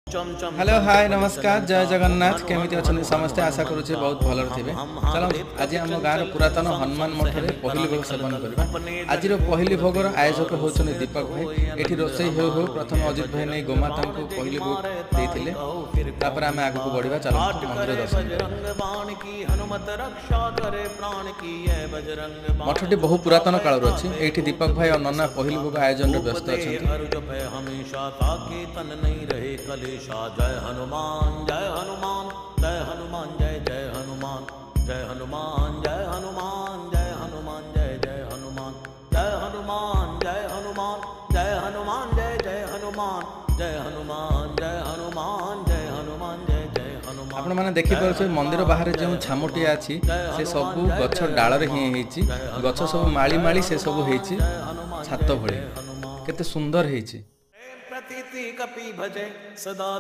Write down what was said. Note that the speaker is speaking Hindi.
हेलो हाय नमस्कार जय जगन्नाथ केमिति अछन समस्ते आशा करूचे बहुत भल थे। चलो आज आम गाँव पुरातन हनुमान मठ में पहली भोग सेवन करवा। आज पहली भोगर आयोजक होचने दीपक भाई। एठी रोसई हो प्रथम अजित भाई नहीं गोमाता को पहली भोग देते आम आग को बढ़ा। चलो मंदिर दर्शन मठटी बहु पुरातन काल अच्छी। ये दीपक भाई और नन्ना पहली भोग आयोजन व्यस्त अच्छा। जय हनुमान जय हनुमान जय हनुमान जय जय हनुमान जय हनुमान जय हनुमान जय हनुमान जय जय हनुमान जय हनुमान जय हनुमान जय हनुमान जय जय हनुमान जय हनुमान जय हनुमान जय हनुमान जय जय हनुमान। आपण माने देखि परछे मंदिर बाहर जो छामुटी अछि से सब गछ डाल रे ही हेछि। गछ सब माली माली से सब हेछि छात भଳି केते सुंदर हेछि। प्रतीति कपि भजे सदा।